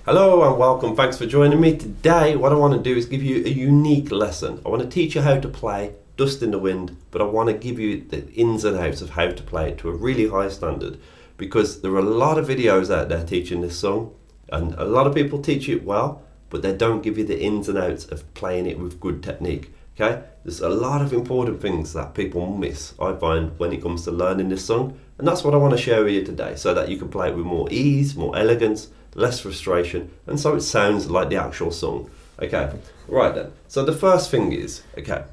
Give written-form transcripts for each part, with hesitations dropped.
Hello and welcome, thanks for joining me. Today what I want to do is give you a unique lesson. I want to teach you how to play Dust in the Wind, but I want to give you the ins and outs of how to play it to a really high standard, because there are a lot of videos out there teaching this song and a lot of people teach it well, but they don't give you the ins and outs of playing it with good technique. Okay, there's a lot of important things that people miss, I find, when it comes to learning this song, and that's what I want to share with you today, so that you can play it with more ease, more elegance, less frustration, and so it sounds like the actual song. Okay, right then. So the first thing is, okay,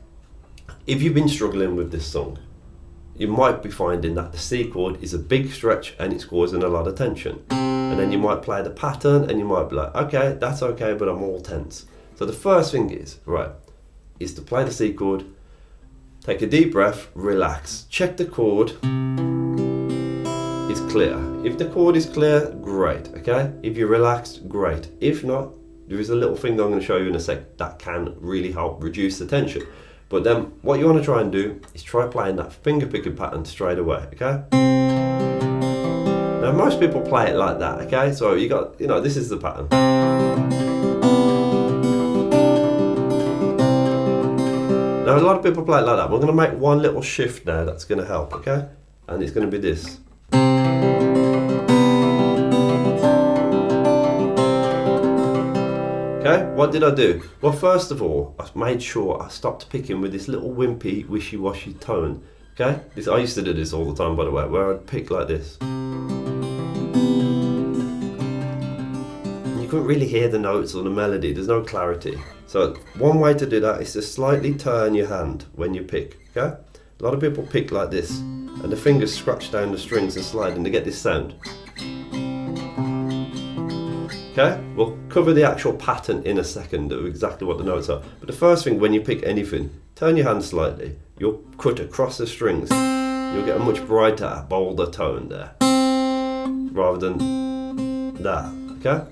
if you've been struggling with this song, you might be finding that the C chord is a big stretch and it's causing a lot of tension. And then you might play the pattern and you might be like, okay, that's okay, but I'm all tense. So the first thing is, right, is to play the C chord, take a deep breath, relax, check the chord is clear. If the chord is clear, great, okay? If you're relaxed, great. If not, there is a little thing that I'm going to show you in a sec that can really help reduce the tension. But then what you want to try and do is try playing that finger picking pattern straight away, okay? Now most people play it like that, okay? So you got, this is the pattern. Now a lot of people play it like that. We're going to make one little shift now that's going to help, okay? And it's going to be this. Okay, what did I do? Well, first of all, I made sure I stopped picking with this little wimpy, wishy-washy tone. Okay, I used to do this all the time, by the way, where I'd pick like this. You couldn't really hear the notes or the melody, there's no clarity. So one way to do that is to slightly turn your hand when you pick, okay? A lot of people pick like this, and the fingers scratch down the strings and slide, and they get this sound. Okay, we'll cover the actual pattern in a second of exactly what the notes are. But the first thing, when you pick anything, turn your hand slightly. You'll cut across the strings. You'll get a much brighter, bolder tone there, rather than that, okay?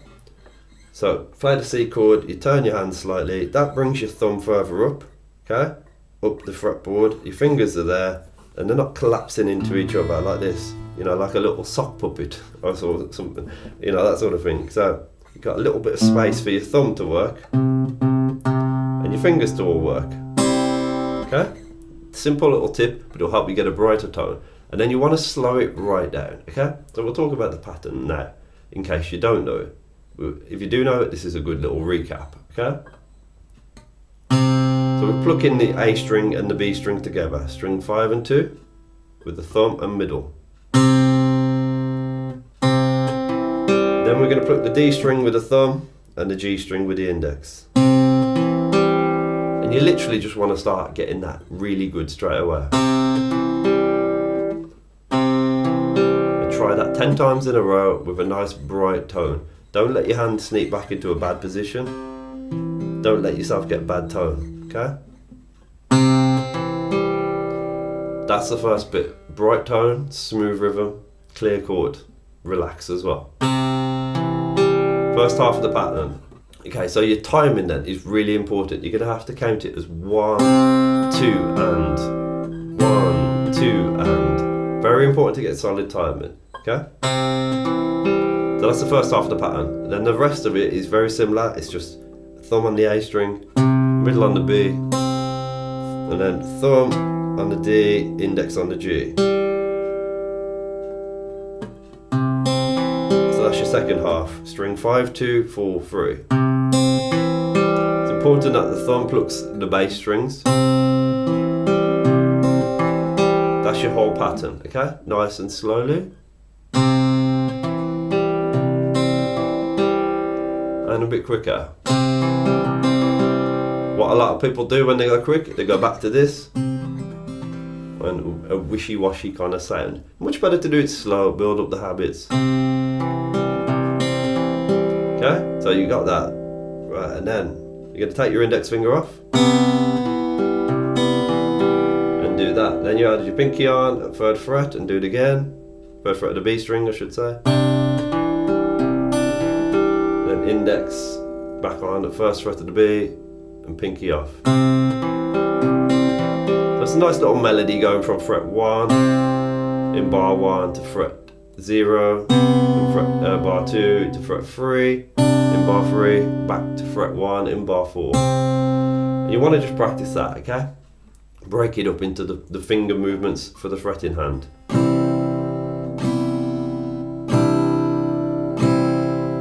So, play the C chord, you turn your hand slightly. That brings your thumb further up, okay? Up the fretboard. Your fingers are there, and they're not collapsing into each other like this. Like a little sock puppet or something, that sort of thing. So you've got a little bit of space for your thumb to work and your fingers to all work. Okay? Simple little tip, but it'll help you get a brighter tone. And then you want to slow it right down. Okay? So we'll talk about the pattern now, in case you don't know it. If you do know it, this is a good little recap. Okay? So we pluck in the A string and the B string together, string 5 and 2, with the thumb and middle. Then we're going to pluck the D string with the thumb and the G string with the index. And you literally just want to start getting that really good straight away. And try that 10 times in a row with a nice bright tone. Don't let your hand sneak back into a bad position. Don't let yourself get bad tone, okay? That's the first bit. Bright tone, smooth rhythm, clear chord, relax as well. First half of the pattern. Okay, so your timing then is really important. You're going to have to count it as 1, 2 and 1, 2 and. Very important to get solid timing, okay? So that's the first half of the pattern. And then the rest of it is very similar. It's just thumb on the A string, middle on the B, and then thumb on the D, index on the G. So that's your second half. String 5, 2, 4, 3. It's important that the thumb plucks the bass strings. That's your whole pattern, okay? Nice and slowly. And a bit quicker. What a lot of people do when they go quick, they go back to this. And a wishy-washy kind of sound. Much better to do it slow, build up the habits. Okay, so you got that. Right, and then you're going to take your index finger off. And do that. Then you add your pinky on at 3rd fret and do it again. 3rd fret of the B string, I should say. Then index back on at 1st fret of the B and pinky off. It's a nice little melody going from fret 1 in bar 1 to fret 0, in bar 2 to fret 3, in in bar 3, back to fret 1 in bar 4. And you want to just practice that, okay? Break it up into the finger movements for the fretting hand.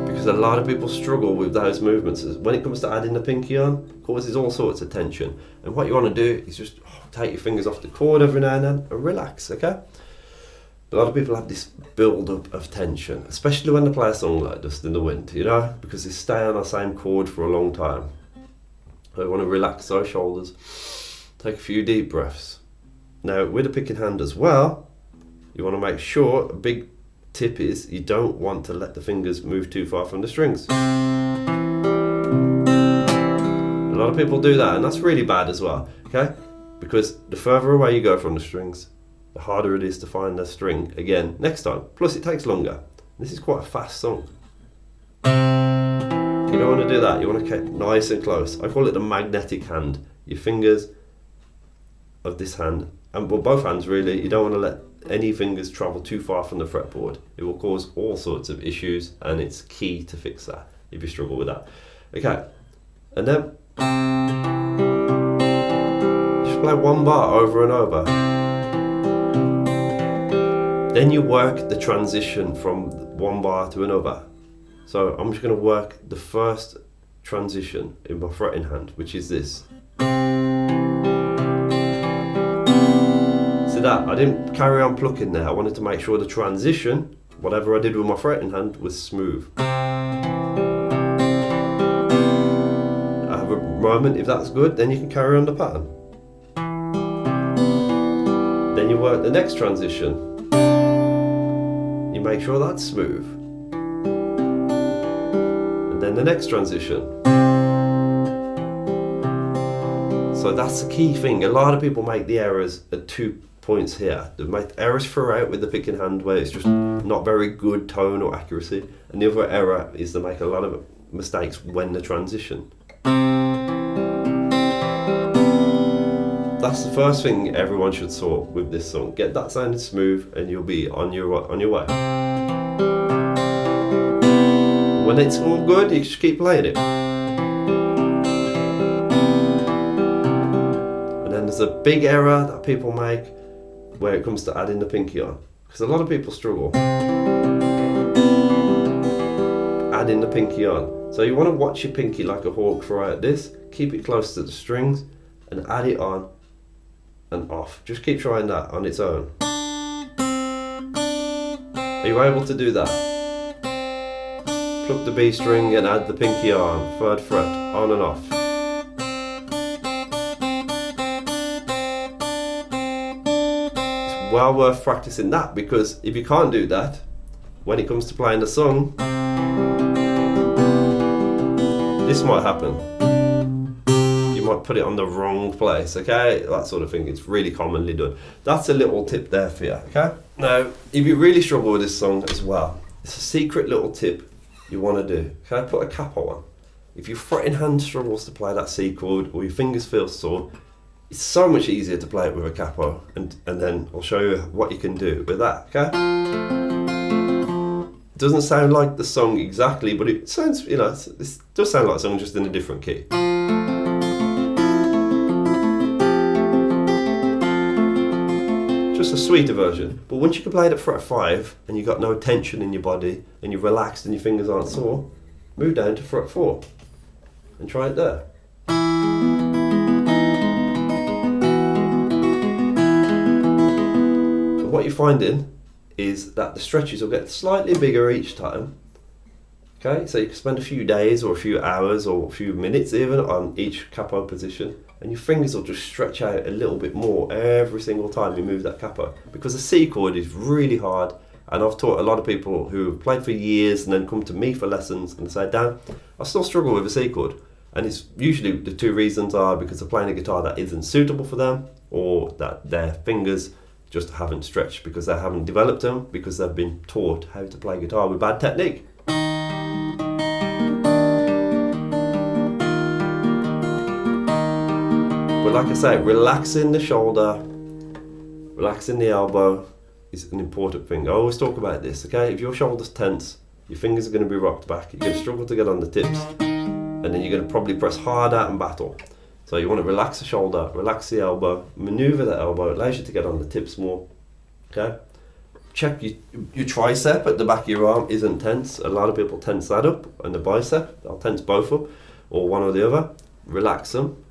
Because a lot of people struggle with those movements. When it comes to adding the pinky on, it causes all sorts of tension. And what you want to do is just take your fingers off the chord every now and then and relax, okay? A lot of people have this build-up of tension, especially when they play a song like Dust in the Wind, you know, because they stay on the same chord for a long time. So you want to relax those shoulders, take a few deep breaths. Now, with a picking hand as well, you want to make sure, a big tip is, you don't want to let the fingers move too far from the strings. A lot of people do that, and that's really bad as well, okay? Because the further away you go from the strings, the harder it is to find the string again next time. Plus it takes longer. This is quite a fast song. You don't want to do that. You want to keep nice and close. I call it the magnetic hand. Your fingers of this hand, and well, both hands really, you don't want to let any fingers travel too far from the fretboard. It will cause all sorts of issues, and it's key to fix that if you struggle with that. Okay, and then just play one bar over and over. Then you work the transition from one bar to another. So I'm just going to work the first transition in my fretting hand, which is this. See that? I didn't carry on plucking there. I wanted to make sure the transition, whatever I did with my fretting hand, was smooth. I have a moment, if that's good, then you can carry on the pattern. Then you work the next transition. You make sure that's smooth. And then the next transition. So that's the key thing. A lot of people make the errors at 2 points here. They make errors throughout with the picking hand where it's just not very good tone or accuracy. And the other error is they make a lot of mistakes when the transition. That's the first thing everyone should sort with this song. Get that sounding smooth and you'll be on your way. When it's all good, you just keep playing it. And then there's a big error that people make where it comes to adding the pinky on. Because a lot of people struggle adding the pinky on. So you want to watch your pinky like a hawk throughout this. Keep it close to the strings and add it on and off. Just keep trying that on its own. Are you able to do that? Pluck the B string and add the pinky on, 3rd fret, on and off. It's well worth practicing that, because if you can't do that, when it comes to playing the song, this might happen. Might put it on the wrong place, okay? That sort of thing. It's really commonly done. That's a little tip there for you, okay? Now, if you really struggle with this song as well, it's a secret little tip you want to do. Can I put a capo on? If your fretting hand struggles to play that C chord or your fingers feel sore, it's so much easier to play it with a capo, and then I'll show you what you can do with that, okay? It doesn't sound like the song exactly, but it sounds, you know, it does sound like a song just in a different key. Just a sweeter version. But once you can play it at fret 5 and you've got no tension in your body and you're relaxed and your fingers aren't sore, move down to fret 4 and try it there. So what you're finding is that the stretches will get slightly bigger each time. Okay, so you can spend a few days or a few hours or a few minutes even on each capo position, and your fingers will just stretch out a little bit more every single time you move that capo, because the C chord is really hard. And I've taught a lot of people who have played for years and then come to me for lessons and say, Dan, I still struggle with the C chord. And it's usually the 2 reasons are because they're playing a guitar that isn't suitable for them, or that their fingers just haven't stretched because they haven't developed them, because they've been taught how to play guitar with bad technique. But like I say, relaxing the shoulder, relaxing the elbow is an important thing. I always talk about this, okay? If your shoulder's tense, your fingers are going to be rocked back, you're going to struggle to get on the tips, and then you're going to probably press harder and battle. So you want to relax the shoulder, relax the elbow, maneuver the elbow, it allows you to get on the tips more. Okay? Check your tricep at the back of your arm isn't tense. A lot of people tense that up, and the bicep, they'll tense both up, or one or the other. Relax them.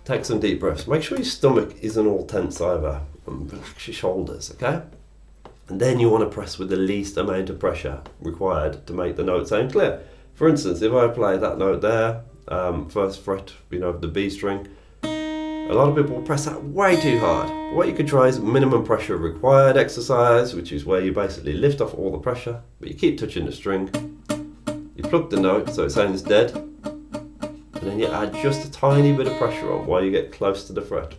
Take some deep breaths. Make sure your stomach isn't all tense either. And relax your shoulders, okay? And then you want to press with the least amount of pressure required to make the note sound clear. For instance, if I play that note there, first fret, of the B string, a lot of people will press that way too hard. What you could try is minimum pressure required exercise, which is where you basically lift off all the pressure, but you keep touching the string. You plug the note so it sounds dead, and then you add just a tiny bit of pressure on while you get close to the fret.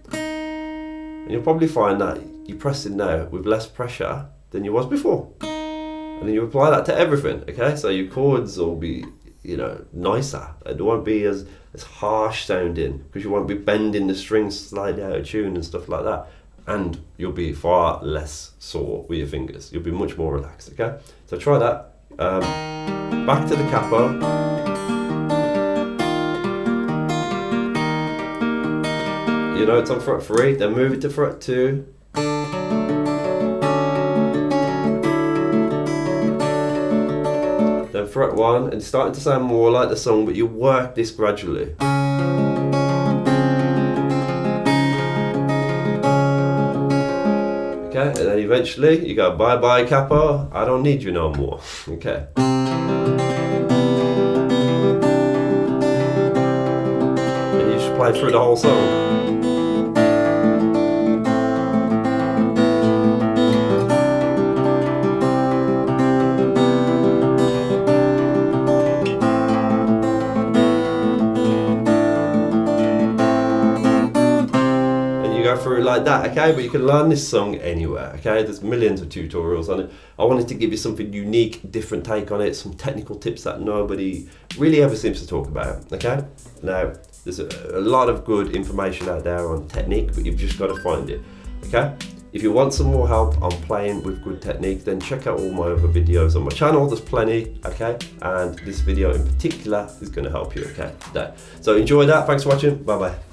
And you'll probably find that you're pressing now with less pressure than you was before. And then you apply that to everything, okay? So your chords will be, nicer. It won't be as harsh sounding, because you won't be bending the strings slightly out of tune and stuff like that. And you'll be far less sore with your fingers. You'll be much more relaxed, okay? So try that. Back to the capo. It's on fret 3, then move it to fret 2. Then fret 1, and it's starting to sound more like the song, but you work this gradually. Okay, and then eventually you go, bye bye capo, I don't need you no more. Okay. And you just play through the whole song. Through like that, okay? But you can learn this song anywhere, okay? There's millions of tutorials on it. I wanted to give you something unique, different take on it, some technical tips that nobody really ever seems to talk about, okay? Now, there's a lot of good information out there on technique, but you've just got to find it, okay? If you want some more help on playing with good technique, then check out all my other videos on my channel. There's plenty, okay? And this video in particular is going to help you, okay, today. So enjoy that. Thanks for watching. Bye-bye.